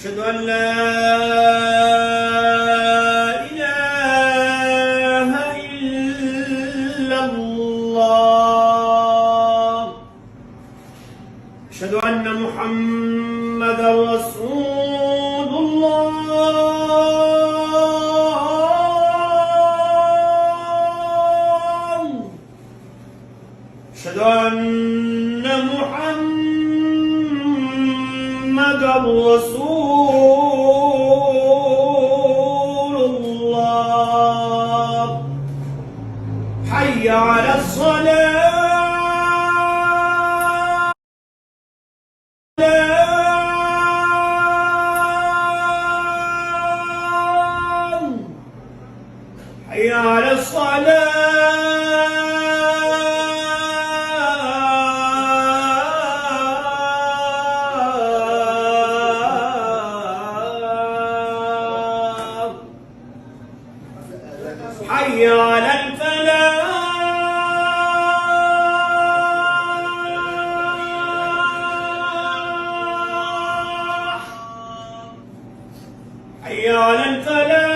أشهد أن لا إله إلا الله. أشهد أن محمدا رسول الله. أشهد أن محمدا رسول الله. حي على الصلاة. حي على الصلاة. حي على الفلاح. حي على الفلاح.